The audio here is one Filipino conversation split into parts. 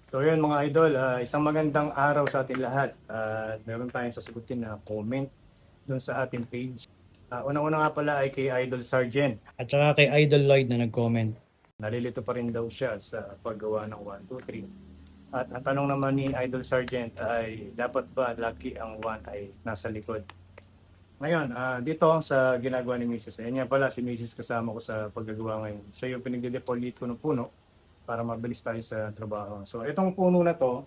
So yun mga idol, isang magandang araw sa ating lahat. Meron tayong sasagutin na comment doon sa ating page. Unang-una nga pala ay kay Idol Sergeant. At saka kay Idol Lloyd na nag-comment. Nalilito pa rin daw siya sa paggawa ng 1, 2, 3. At ang tanong naman ni Idol Sergeant ay dapat ba lagi ang 1 ay nasa likod? Ngayon, dito sa ginagawa ni Mrs. Ayan nga pala si Mrs. kasama ko sa paggagawa ngayon. Siya yung pinagde-defoliate ko ng puno para mabilis tayo sa trabaho. So itong puno na to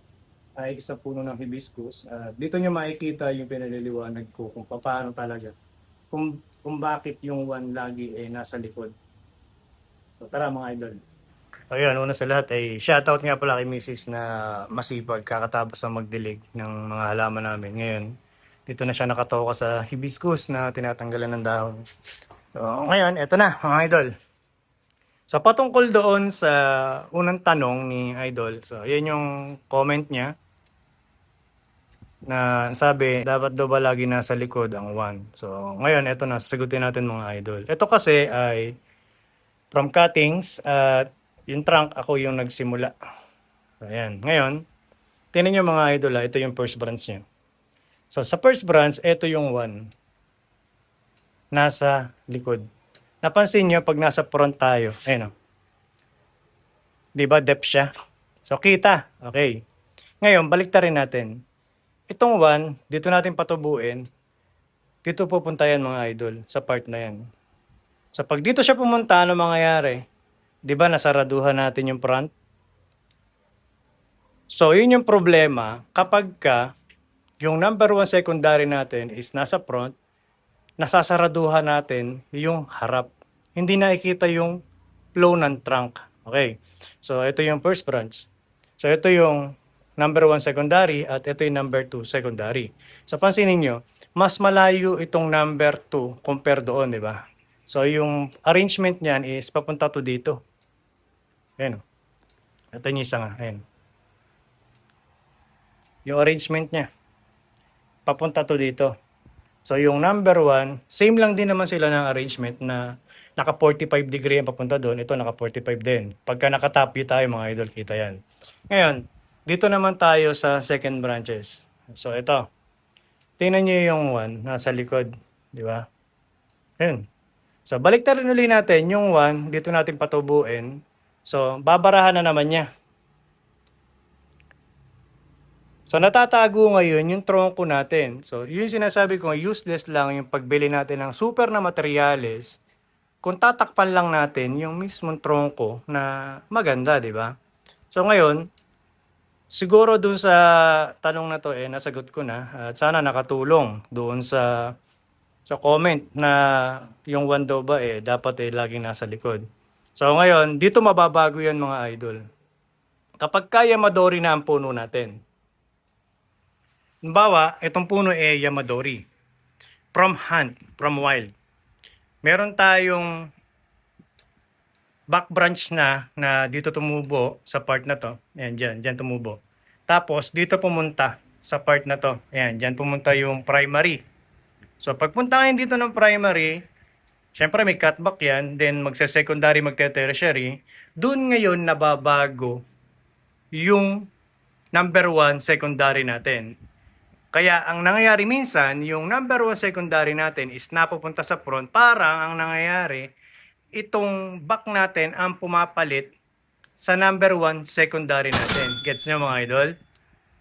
ay isang puno ng hibiscus. Dito nyo makikita yung pinaliliwanag ko kung paano talaga. Kung bakit yung one lagi ay nasa likod. So tara mga idol. So yun, una sa lahat ay shoutout nga pala kay Mrs. na masipag kakatapos na magdilig ng mga halaman namin. Ngayon, dito na siya nakatoka sa hibiscus na tinatanggalan ng dahon. So ngayon, eto na mga idol. So patungkol doon sa unang tanong ni Idol, so yan yung comment niya na sabi, dapat daw ba lagi nasa likod ang 1? So ngayon, eto na, sasagutin natin mga Idol. Ito kasi ay from cuttings at yung trunk ako yung nagsimula. So ayan, ngayon, tinan nyo mga Idol ito yung first branch niya. So sa first branch, ito yung 1. Nasa likod. Napansin nyo pag nasa front tayo, ayun o. Diba depth siya? So kita, okay. Ngayon, balik rin natin. Itong 1, dito natin patubuin. Dito pupunta yan mga idol, sa part na yan. So pag dito siya pumunta, ano mangyayari? Diba nasaraduhan natin yung front? So yun yung problema kapag yung number 1 secondary natin is nasa front, nasasaraduhan natin yung harap. Hindi nakikita yung flow ng trunk. Okay. So ito yung first branch. So ito yung number 1 secondary at ito yung number 2 secondary. So pansinin nyo, mas malayo itong number 2 compare doon, di ba? So yung arrangement niyan is papunta to dito. Ayan. Ito yung isa nga. Ayan. Yung arrangement niya, papunta to dito. So yung number 1, same lang din naman sila ng arrangement na naka 45 degree ang papunta doon. Ito naka 45 din. Pagka naka-top view tayo mga idol, kita yan. Ngayon, dito naman tayo sa second branches. So ito. Tingnan nyo yung 1 nasa likod. Di ba? Ayun. So balik rin ulit natin yung 1. Dito natin patubuin. So babarahan na naman niya. So natatago ngayon yung tronco natin. So yung sinasabi ko, useless lang yung pagbili natin ng super na materyales kung tatakpan lang natin yung mismong tronco na maganda, di ba? So ngayon, siguro dun sa tanong na to nasagot ko na at sana nakatulong doon sa comment na yung 1 daw ba dapat laging nasa likod. So ngayon, dito mababago yan mga idol. Kapag kaya Yamadori na ang puno natin. Halimbawa, itong puno Yamadori. From hunt, from wild. Meron tayong back branch na dito tumubo sa part na to. Ayan, dyan tumubo. Tapos, dito pumunta sa part na to. Ayan, dyan pumunta yung primary. So, pagpunta ngayon dito ng primary, syempre may cutback yan. Then, magsa-secondary, magta-tertiary. Doon ngayon nababago yung number 1 secondary natin. Kaya ang nangyayari minsan, yung number 1 secondary natin is napupunta sa front. Parang ang nangyayari, itong back natin ang pumapalit sa number 1 secondary natin. Gets nyo mga idol?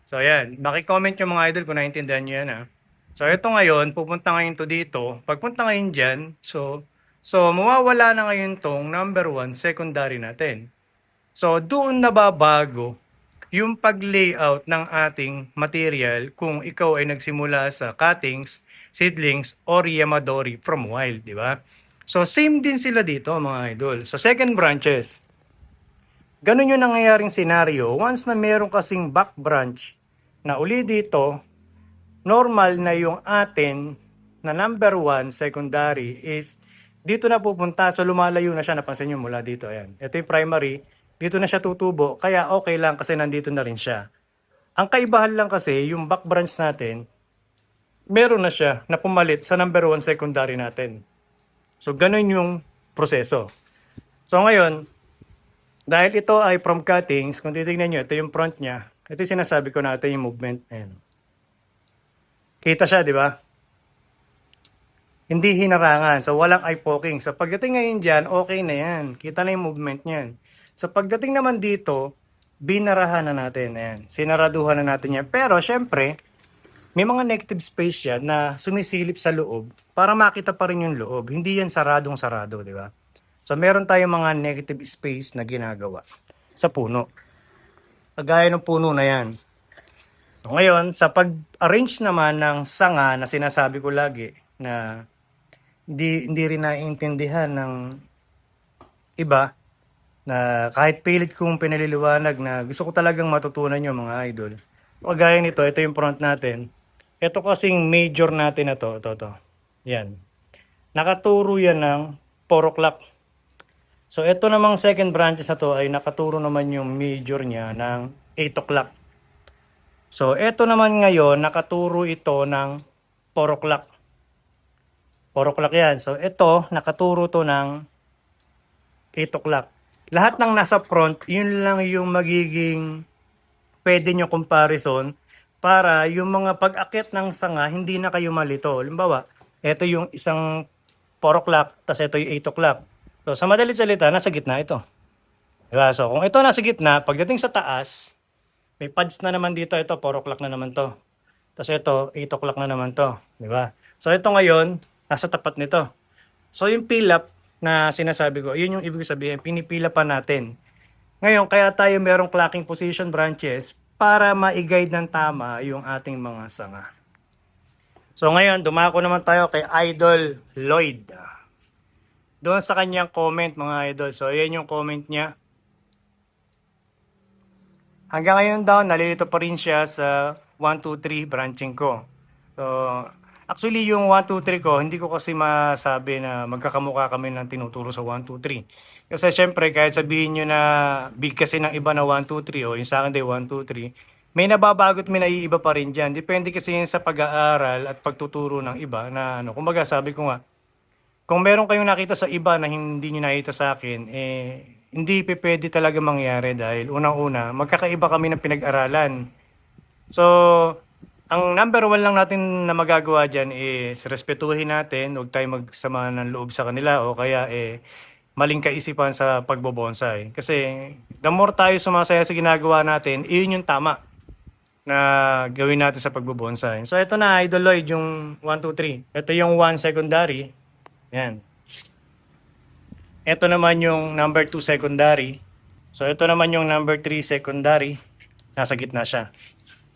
So ayan, maki-comment nyo mga idol kung naiintindihan nyo yan ha. So ito ngayon, pupunta ngayon to dito. Pagpunta ngayon dyan, so mawawala na ngayon tong number 1 secondary natin. So doon nababago yung pag-layout ng ating material kung ikaw ay nagsimula sa cuttings, seedlings, or Yamadori from wild, di ba? So, same din sila dito mga idol. Sa second branches, ganun yung nangyayaring scenario. Once na meron kasing back branch na uli dito, normal na yung atin na number 1 secondary is dito na pupunta. So, lumalayo na siya. Napansin nyo mula dito. Ayan. Ito yung primary. Dito na siya tutubo, kaya okay lang kasi nandito na rin siya. Ang kaibahan lang kasi, yung back branch natin, meron na siya na pumalit sa number 1 secondary natin. So, ganun yung proseso. So, ngayon, Dahil ito ay from cuttings, kung titignan nyo, ito yung front niya. Ito yung sinasabi ko natin yung movement. Ayan. Kita siya, di ba? Hindi hinarangan. So, walang eye poking. So, pagdating ngayon dyan, okay na yan. Kita na yung movement niyan. So, pagdating naman dito, binarahan na natin. Ayan. Sinaraduhan na natin yan. Pero, syempre, may mga negative space yan na sumisilip sa loob para makita pa rin yung loob. Hindi yan saradong-sarado, di ba? So, meron tayong mga negative space na ginagawa sa puno. Kagaya ng puno na yan. So, ngayon, sa pag-arrange naman ng sanga na sinasabi ko lagi na hindi rin naiintindihan ng iba na kahit pilit kong pinaliliwanag na gusto ko talagang matutunan yung mga idol. Kagaya nito, ito yung front natin. Ito kasing major natin na to. Yan. Nakaturo yan ng 4 o'clock. So, ito namang second branches na to ay nakaturo naman yung major niya ng 8 o'clock. So, ito naman ngayon, nakaturo ito ng 4 o'clock. 4 o'clock yan. So, ito, nakaturo to ng 8 o'clock. Lahat ng nasa front, yun lang yung magiging pwede nyo comparison para yung mga pag-akit ng sanga, hindi na kayo malito. Halimbawa, ito yung isang 4 o'clock, tapos ito yung 8 o'clock. So, sa madalit salita, nasa gitna ito. Diba? So, kung ito nasa gitna, pagdating sa taas, may pads na naman dito. Ito, 4 o'clock na naman to. Tapos ito, 8 o'clock na naman to. Diba? So, ito ngayon, nasa tapat nito. So, yung peel up na sinasabi ko, yun yung ibig sabihin, pinipila pa natin. Ngayon, kaya tayo merong clocking position branches para ma-guide ng tama yung ating mga sanga. So, ngayon, dumako naman tayo kay Idol Lloyd. Doon sa kanyang comment, mga idol. So, ayan yung comment niya. Hanggang ngayon daw, nalilito pa rin siya sa 1, 2, 3 branching ko. So, actually yung 1, 2, 3 ko, hindi ko kasi masabi na magkakamukha kami ng tinuturo sa 1, 2, 3. Kasi syempre, kahit sabihin nyo na big kasi ng iba na 1, 2, 3 o yung sa akin day 1, 2, 3, may nababagot, may naiiba pa rin dyan. Depende kasi yun sa pag-aaral at pagtuturo ng iba na ano. Kumbaga sabi ko nga, kung meron kayong nakita sa iba na hindi nyo nakita sa akin, hindi pwede talaga mangyari dahil unang-una, magkakaiba kami ng pinag-aralan. So, ang number one lang natin na magagawa dyan is respetuhin natin, huwag tayo magsama ng loob sa kanila o kaya maling kaisipan sa pagbobonsai. Kasi the more tayo sumasaya sa ginagawa natin, iyon yung tama na gawin natin sa pagbobonsai. So, ito na, Idol Lloyd, yung 1, 2, 3. Ito yung 1 secondary. Yan. Ito naman yung number 2 secondary. So, ito naman yung number 3 secondary. Nasa gitna siya.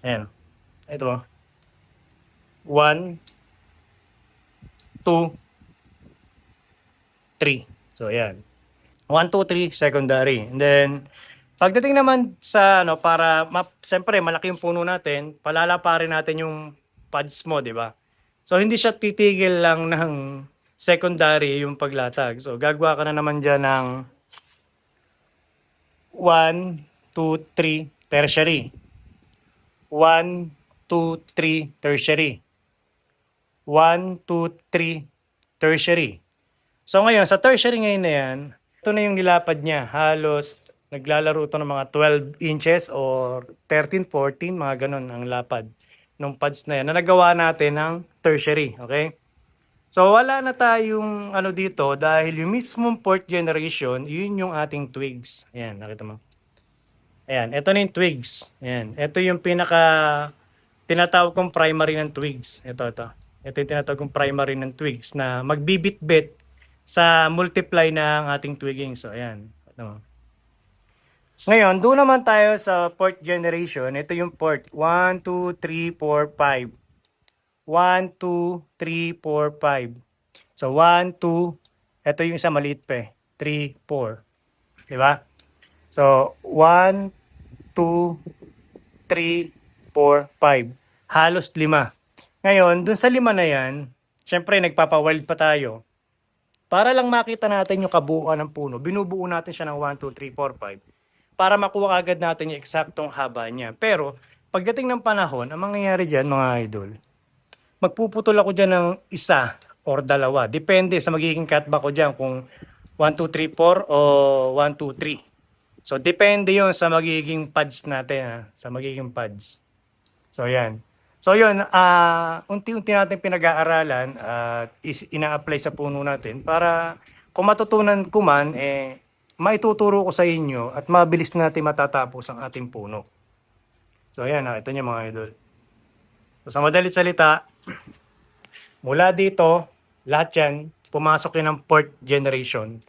Ayan. Ito. 1, 2, 3. So, ayan. 1, 2, 3 secondary. And then, pagdating naman sa, siyempre, malaki yung puno natin, palalaparin natin yung pads mo, di ba? So, hindi siya titigil lang ng secondary yung paglatag. So, gagawa ka na naman dyan ng 1, 2, 3 tertiary. 1, 2, 3 tertiary. 1, 2, 3 tertiary. So, ngayon, sa tertiary ngayon na yan, ito na yung nilapad niya. Halos naglalaro ito ng mga 12 inches or 13, 14, mga ganun ang lapad ng pads na yan na nagawa natin ng tertiary. Okay? So, wala na tayong dito dahil yung mismong fourth generation, yun yung ating twigs. Ayan, nakita mo. Ayan, ito na yung twigs. Ayan, ito yung tinatawag kong primary ng twigs. Ito. Ito yung tinatawag kong primary ng twigs na magbibit-bit sa multiply ng ating twigging. So, ayan. Ngayon, doon naman tayo sa fourth generation. Ito yung fourth. 1, 2, 3, 4, 5. 1, 2, 3, 4, 5. So, 1, 2. Ito yung isa maliit pa 3, 4. Diba? So, 1, 2, 3, 4, 5. Halos 5. Ngayon, dun sa 5 na yan, syempre nagpapawild pa tayo. Para lang makita natin yung kabuuan ng puno, binubuo natin siya ng 1, 2, 3, 4, 5. Para makuha agad natin yung eksaktong haba niya. Pero, pagdating ng panahon, ang mangyayari dyan, mga idol, magpuputol ako dyan ng isa or dalawa. Depende sa magiging cutback ko dyan kung 1, 2, 3, 4 o 1, 2, 3. So, depende yon sa magiging pads natin, ha? Sa magiging pads. So, yan. So, yun, unti-unti natin pinag-aaralan at ina-apply sa puno natin para kung matutunan ko man, maituturo ko sa inyo at mabilis natin matatapos ang ating puno. So, ayan, ito niyo mga idol. So, sa madalit salita, mula dito, lahat yan, pumasok yun ng fourth generation,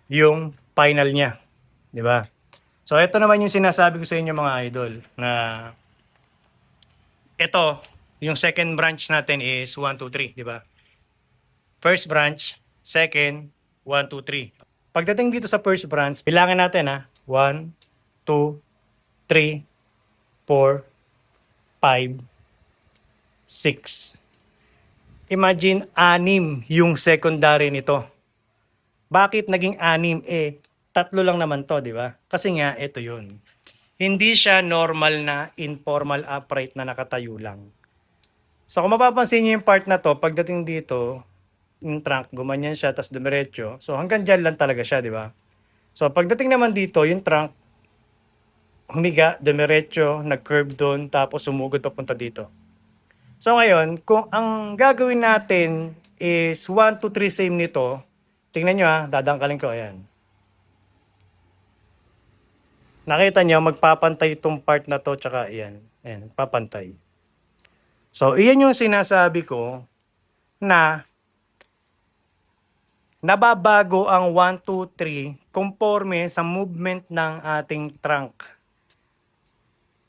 yung final niya. Di ba? So, ito naman yung sinasabi ko sa inyo mga idol, na ito, yung second branch natin is 1, 2, 3, di ba? First branch, second, 1, 2, 3. Pagdating dito sa first branch, bilangin natin ha, 1, 2, 3, 4, 5, 6. Imagine, 6 yung secondary nito. Bakit naging 6? Tatlo lang naman to, di ba? Kasi nga, ito yun. Hindi siya normal na informal upright na nakatayo lang. So kung mapapansin niyo yung part na to, pagdating dito, yung trunk, gumanyan siya, tas dumiretso. So hanggang dyan lang talaga siya, di ba? So pagdating naman dito, yung trunk, humiga, dumiretso, nag-curve doon, tapos sumugod papunta dito. So ngayon, kung ang gagawin natin is 1, 2, 3 same nito, tingnan nyo dadangkalin ko, ayan. Nakita nyo, magpapantay itong part na to, tsaka ayan, ayan, papantay. So, iyan yung sinasabi ko na nababago ang 1, 2, 3 conforme sa movement ng ating trunk.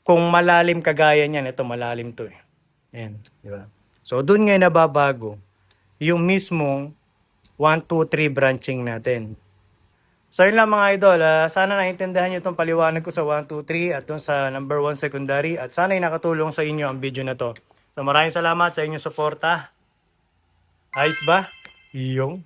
Kung malalim kagaya niyan, ito malalim to Ayan, di ba? So, dun nga nababago yung mismong 1, 2, 3 branching natin. So yun lang mga idol, sana naintindihan nyo itong paliwanag ko sa 1, 2, 3 at dun sa number 1 secondary at sana nakatulong sa inyo ang video na to. So maraming salamat sa inyong suporta. Ayos ba? Iyong.